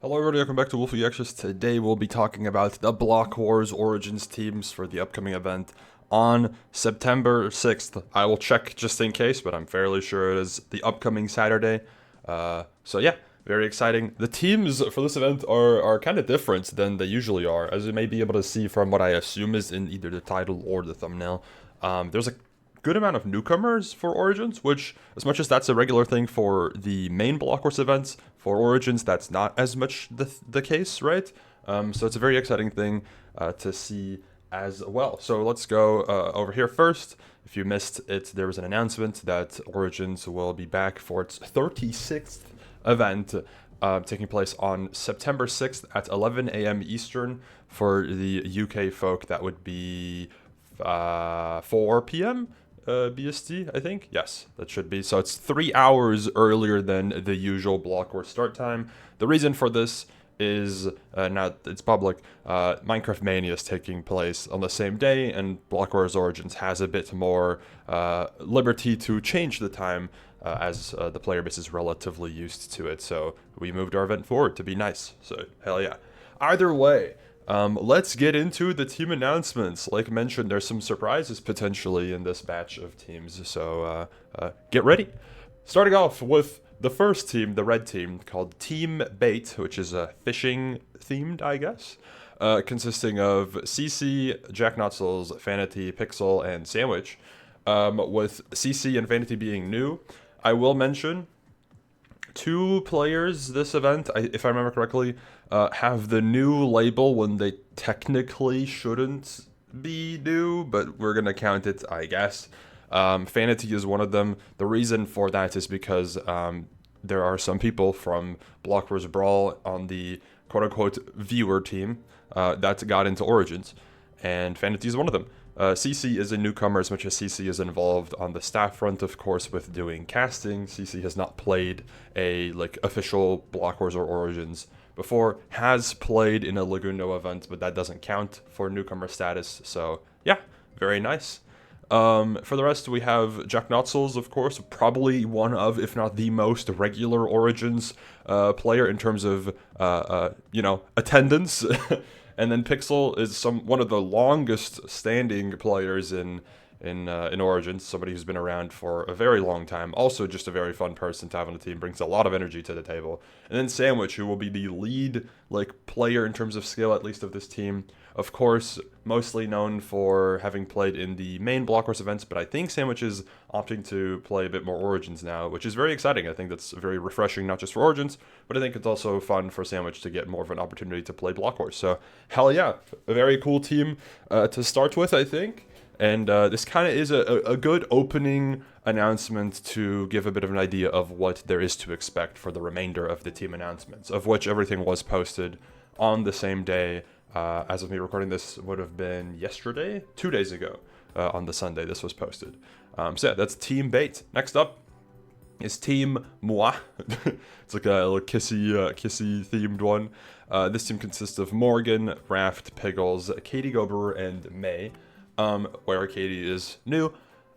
Hello everybody, welcome back to Wolfeei. Today we'll be talking about the Block Wars Origins teams for the upcoming event on September 6th. I will check just in case, but I'm fairly sure it is the upcoming Saturday. So yeah, very exciting. The teams for this event are kind of different than they usually are, as you may be able to see from what I assume is in either the title or the thumbnail. There's a good amount of newcomers for Origins, which, as much as that's a regular thing for the main Block Wars events, for Origins that's not as much the case, right? So it's a very exciting thing to see as well. So let's go over here first. If you missed it, there was an announcement that Origins will be back for its 36th event, taking place on September 6th at 11 a.m. Eastern. For the UK folk, that would be 4 p.m. BST, I think. Yes, that should be. So it's 3 hours earlier than the usual Block Wars start time. The reason for this is it's public. Minecraft Mania is taking place on the same day, and Block Wars Origins has a bit more liberty to change the time as the player base is relatively used to it. So we moved our event forward to be nice. So hell yeah. Either way, let's get into the team announcements. Like mentioned, there's some surprises potentially in this batch of teams, so get ready. Starting off with the first team, the red team, called Team Bait, which is fishing themed, I guess, consisting of CC, Jack Nutzels, Vanity, Pixel, and Sandwich, with CC and Vanity being new. I will mention 2 players this event, if I remember correctly, have the new label when they technically shouldn't be new, but we're going to count it, I guess. Vanity is one of them. The reason for that is because there are some people from Block Wars Brawl on the quote-unquote viewer team that got into Origins, and Vanity is one of them. CC is a newcomer, as much as CC is involved on the staff front, of course, with doing casting. CC has not played a official Block Wars or Origins before, has played in a Laguno event, but that doesn't count for newcomer status. So yeah, very nice. For the rest, we have Jack Nutzels, of course, probably one of, if not the most regular Origins player in terms of attendance. And then Pixel is one of the longest standing players in Origins, somebody who's been around for a very long time. Also just a very fun person to have on the team, brings a lot of energy to the table. And then Sandwich, who will be the lead player in terms of skill, at least of this team. Of course, mostly known for having played in the main Block Wars events, but I think Sandwich is opting to play a bit more Origins now, which is very exciting. I think that's very refreshing, not just for Origins, but I think it's also fun for Sandwich to get more of an opportunity to play Block Wars. So, hell yeah, a very cool team to start with, I think. And this kind of is a good opening announcement to give a bit of an idea of what there is to expect for the remainder of the team announcements, of which everything was posted on the same day. As of me recording this, would have been yesterday, 2 days ago, on the Sunday this was posted. So yeah, that's Team Bait. Next up is Team Mwah. It's like a little kissy themed one. This team consists of Morgan, Raft, Piggles, Katie Gober, and May. Where Katie is new.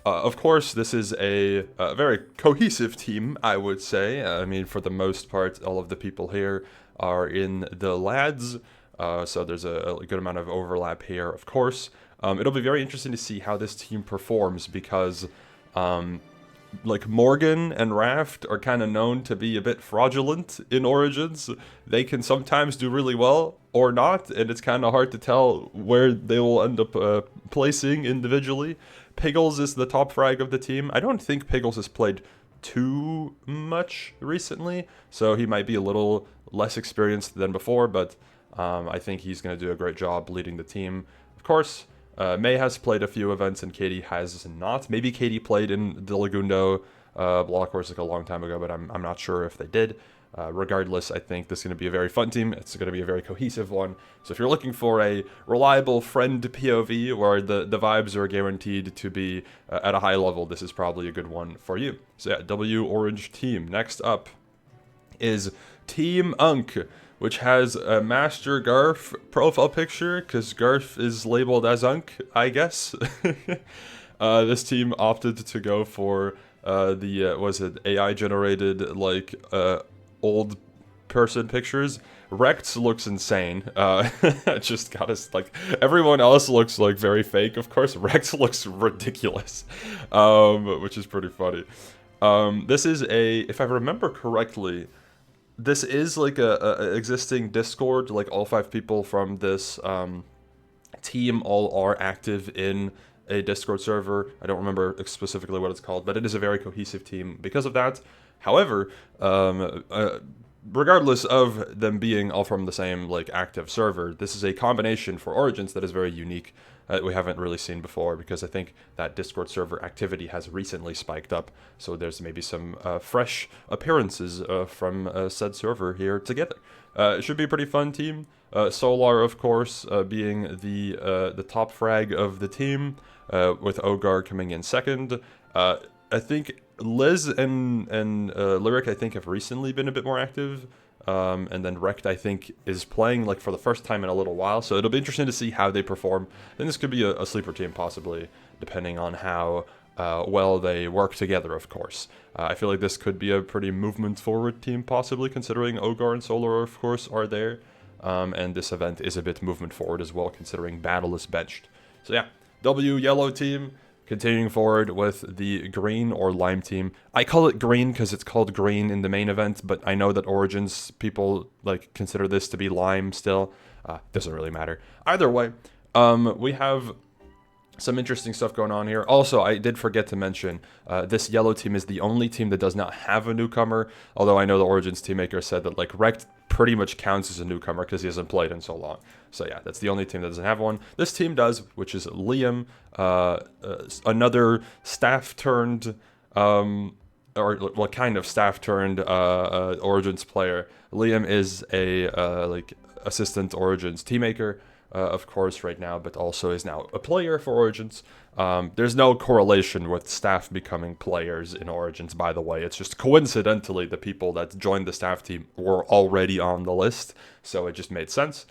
Of course, this is a very cohesive team, I would say. I mean, for the most part, all of the people here are in the lads, so there's a good amount of overlap here, of course. It'll be very interesting to see how this team performs, because Morgan and Raft are kind of known to be a bit fraudulent in Origins. They can sometimes do really well or not, and it's kind of hard to tell where they will end up placing individually. Piggles is the top frag of the team. I don't think Piggles has played too much recently, so he might be a little less experienced than before, but I think he's going to do a great job leading the team. Of course, May has played a few events and Katie has not. Maybe Katie played in the Lagundo Block Wars a long time ago, but I'm not sure if they did. Regardless, I think this is going to be a very fun team. It's going to be a very cohesive one. So if you're looking for a reliable friend POV where the vibes are guaranteed to be at a high level, this is probably a good one for you. So yeah, W Orange team. Next up is Team Unk, which has a Master Garf profile picture, because Garf is labeled as Unk, I guess. This team opted to go for was it AI generated old person pictures, Rex looks insane. Just got us, like, everyone else looks like very fake. Of course, Rex looks ridiculous, which is pretty funny. This is if I remember correctly, this is like a existing Discord. Like, all 5 people from this team all are active in a Discord server. I don't remember specifically what it's called, but it is a very cohesive team because of that. However, regardless of them being all from the same like active server, this is a combination for Origins that is very unique. We haven't really seen before, because I think that Discord server activity has recently spiked up, so there's maybe some fresh appearances from said server here together. It should be a pretty fun team. Solar, of course, being the top frag of the team, with Ogar coming in second. I think Liz and Lyric, I think, have recently been a bit more active. And then Rekt, I think, is playing like for the first time in a little while, so it'll be interesting to see how they perform. Then this could be a sleeper team, possibly, depending on how well they work together, of course. I feel like this could be a pretty movement-forward team, possibly, considering Ogar and Solar, of course, are there. And this event is a bit movement-forward as well, considering Battle is benched. So yeah, W yellow team. Continuing forward with the green or lime team. I call it green because it's called green in the main event, but I know that Origins people like consider this to be lime still. Doesn't really matter. Either way, we have some interesting stuff going on here. Also, I did forget to mention, this yellow team is the only team that does not have a newcomer, although I know the Origins team maker said that like Rekt pretty much counts as a newcomer because he hasn't played in so long. So yeah, that's the only team that doesn't have one. This team does, which is Liam, another staff turned, or well, kind of staff turned Origins player. Liam is a like assistant Origins team maker, of course, right now, but also is now a player for Origins. There's no correlation with staff becoming players in Origins, by the way. It's just coincidentally the people that joined the staff team were already on the list, so it just made sense.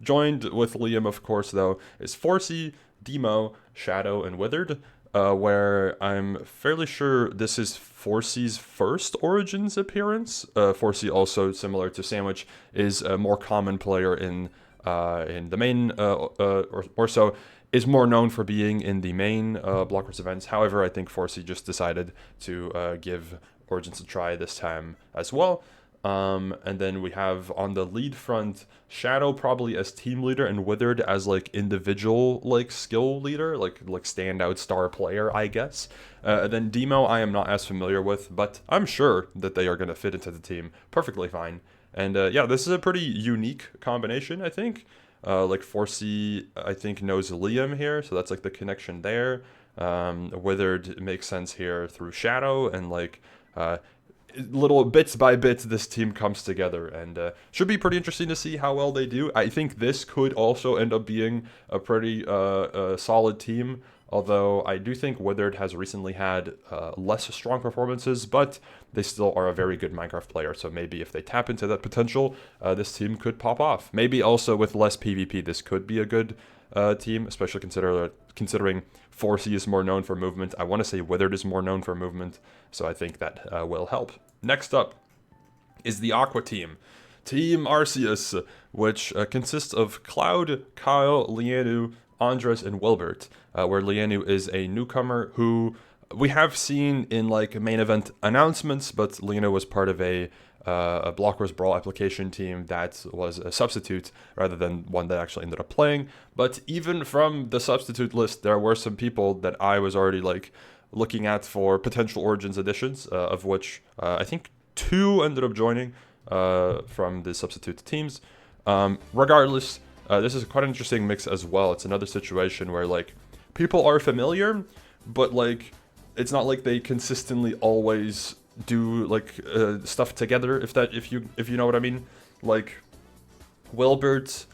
Joined with Liam, of course, though, is Forcey, Demo, Shadow, and Withered, where I'm fairly sure this is Forcey's first Origins appearance. Forcey, also similar to Sandwich, is a more common player in the main, or so, is more known for being in the main blockwars events. However, I think Forcey just decided to give Origins a try this time as well. And then we have on the lead front, Shadow probably as team leader and Withered as like individual like skill leader, like standout star player, I guess. And then Demo I am not as familiar with, but I'm sure that they are going to fit into the team perfectly fine. And yeah, this is a pretty unique combination, I think. Like Forcey, I think, knows Liam here, so that's like the connection there. Withered makes sense here through Shadow, and like little bits by bits this team comes together, and should be pretty interesting to see how well they do. I think this could also end up being a pretty solid team, although I do think Withered has recently had less strong performances, but they still are a very good Minecraft player, so maybe if they tap into that potential, this team could pop off. Maybe also with less PvP, this could be a good team, especially considering Forcey is more known for movement. I want to say Withered is more known for movement, so I think that will help. Next up is the Aqua team. Team Arceus, which consists of Cloud, Kyle, Lianu, Andres, and Wilbert, where Lianu is a newcomer who we have seen in like main event announcements, but Lianu was part of a blockwars brawl application team that was a substitute rather than one that actually ended up playing. But even from the substitute list, there were some people that I was already like looking at for potential Origins additions, of which I think 2 ended up joining from the substitute teams. Regardless, this is quite an interesting mix as well. It's another situation where like people are familiar, but like it's not like they consistently always do like stuff together, if you know what I mean. Like Wilbert,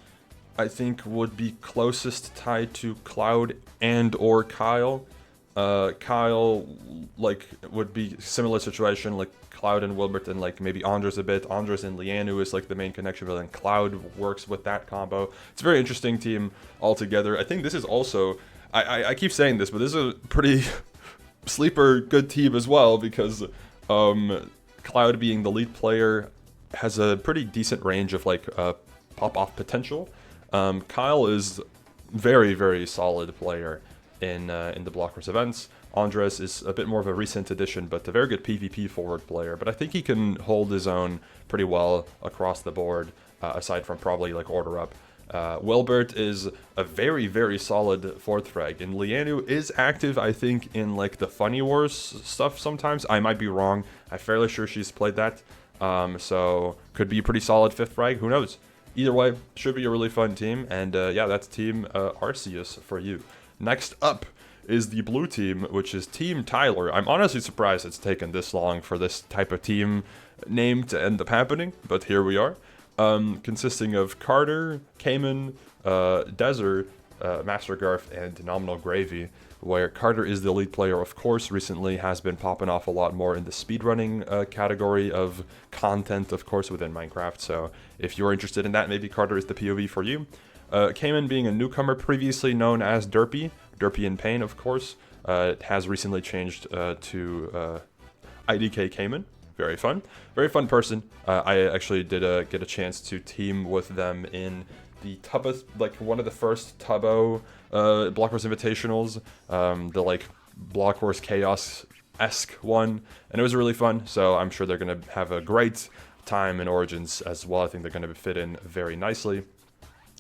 I think, would be closest tied to Cloud and or Kyle. Kyle like would be similar situation, like Cloud and Wilbert, and like maybe Andres a bit. Andres and Lianu is like the main connection, but then Cloud works with that combo. It's a very interesting team altogether. I think this is also, I keep saying this, but this is a pretty sleeper good team as well, because Cloud being the lead player, has a pretty decent range of like pop-off potential. Kyle is very, very solid player in the Blockwars events. Andres is a bit more of a recent addition, but a very good PvP forward player. But I think he can hold his own pretty well across the board, aside from probably like order up. Wilbert is a very, very solid fourth frag, and Lianu is active, I think, in like the Funny Wars stuff sometimes. I might be wrong. I'm fairly sure she's played that, so could be a pretty solid fifth frag. Who knows? Either way, should be a really fun team, and yeah, that's Team Arceus for you. Next up is the blue team, which is Team Tyler. I'm honestly surprised it's taken this long for this type of team name to end up happening, but here we are. Consisting of Carter, Cayman, Desert, Master Garth, and Nominal Gravy, where Carter is the lead player, of course, recently has been popping off a lot more in the speedrunning category of content, of course, within Minecraft. So if you're interested in that, maybe Carter is the POV for you. Cayman being a newcomer previously known as Derpy in Pain, of course. It has recently changed to IDK Cayman. Very fun person. I actually did get a chance to team with them in the Tubbo, like one of the first Tubbo Blockwars Invitationals, the like Blockwars Chaos-esque one, and it was really fun. So I'm sure they're gonna have a great time in Origins as well. I think they're gonna fit in very nicely.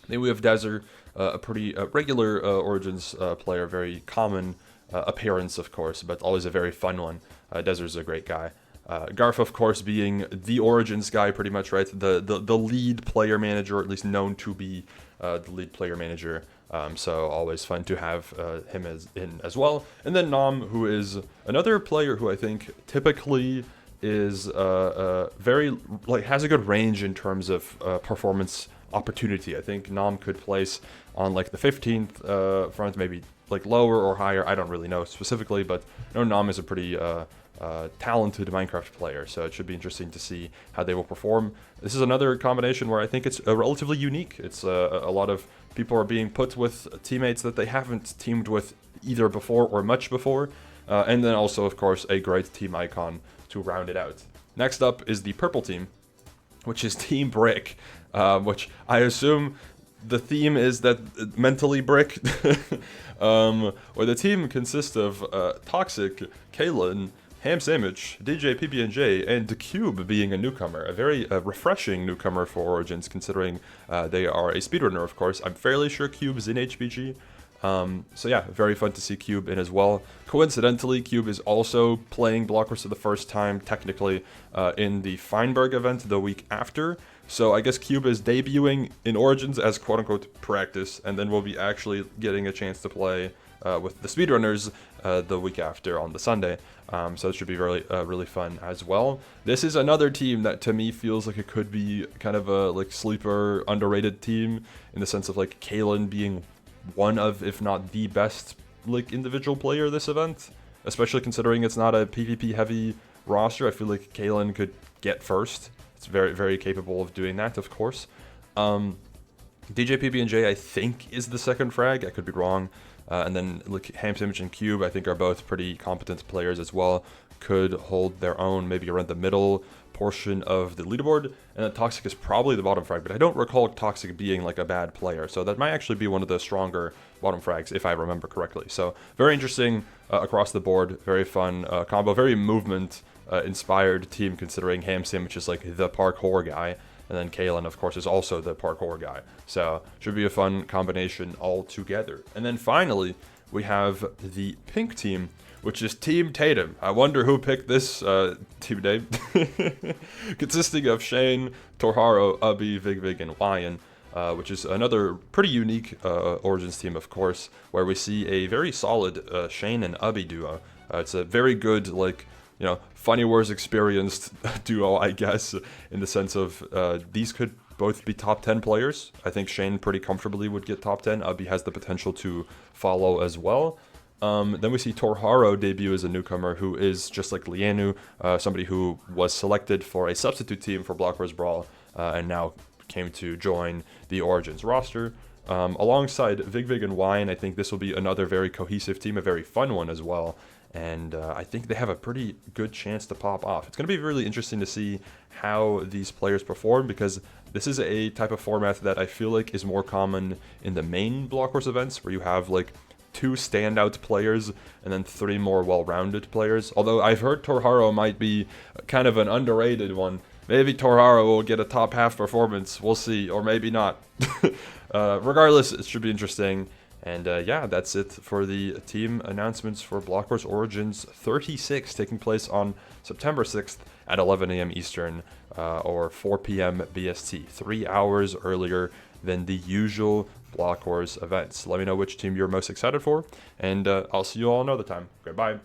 Then we have Desert, a pretty regular Origins player, very common appearance, of course, but always a very fun one. Desert's a great guy. Garth, of course, being the Origins guy, pretty much, right? The lead player manager, or at least known to be the lead player manager. So always fun to have him as well. And then Nom, who is another player who I think typically is very like has a good range in terms of performance opportunity. I think Nom could place on like the 15th front, maybe like lower or higher. I don't really know specifically, but I know Nom is a pretty talented Minecraft player, so it should be interesting to see how they will perform. This is another combination where I think it's relatively unique. It's a lot of people are being put with teammates that they haven't teamed with either before or much before, and then also, of course, a great team icon to round it out. Next up is the purple team, which is Team Brick, which I assume the theme is that mentally Brick, where the team consists of Toxic, Kalen, Ham Sandwich, DJ PB&J, and Cube being a newcomer. A very refreshing newcomer for Origins, considering they are a speedrunner, of course. I'm fairly sure Cube's in HBG. So yeah, very fun to see Cube in as well. Coincidentally, Cube is also playing Blockwars for the first time, technically, in the Feinberg event the week after. So I guess Cube is debuting in Origins as quote-unquote practice, and then we'll be actually getting a chance to play with the speedrunners the week after on the Sunday. So it should be really fun as well. This is another team that to me feels like it could be kind of a like sleeper, underrated team in the sense of like Kalen being one of, if not the best like individual player this event, especially considering it's not a PvP heavy roster. I feel like Kalen could get first. It's very capable of doing that, of course. DJ PB&J I think is the second frag. I could be wrong. And then like Ham Sandwich and Cube I think are both pretty competent players as well. Could hold their own maybe around the middle portion of the leaderboard. And then Toxic is probably the bottom frag, but I don't recall Toxic being like a bad player. So that might actually be one of the stronger bottom frags if I remember correctly. So very interesting across the board. Very fun combo. Very movement inspired team, considering Ham Sandwich is like the parkour guy. And then Kalen, of course, is also the parkour guy. So should be a fun combination all together. And then finally, we have the pink team, which is Team Tatum. I wonder who picked this team name. Consisting of Shane, Torharo, Ubby, Vigvig, and Wyan, which is another pretty unique Origins team, of course, where we see a very solid Shane and Ubby duo. It's a very good, like, you know, Funny Wars experienced duo, I guess, in the sense of these could both be top 10 players. I think Shane pretty comfortably would get top 10. Ubby has the potential to follow as well. Then we see Torharo debut as a newcomer who is just like Lianu, somebody who was selected for a substitute team for Blockwars Brawl and now came to join the Origins roster. Alongside Vigvig and Wine, I think this will be another very cohesive team, a very fun one as well. and I think they have a pretty good chance to pop off. It's going to be really interesting to see how these players perform, because this is a type of format that I feel like is more common in the main Block Wars events, where you have like 2 standout players and then 3 more well-rounded players. Although I've heard Torharo might be kind of an underrated one. Maybe Torharo will get a top half performance. We'll see, or maybe not. Regardless, it should be interesting. And yeah, that's it for the team announcements for Block Wars Origins 36, taking place on September 6th at 11 a.m. Eastern, or 4 p.m. BST, 3 hours earlier than the usual Block Wars events. Let me know which team you're most excited for, and I'll see you all another time. Goodbye.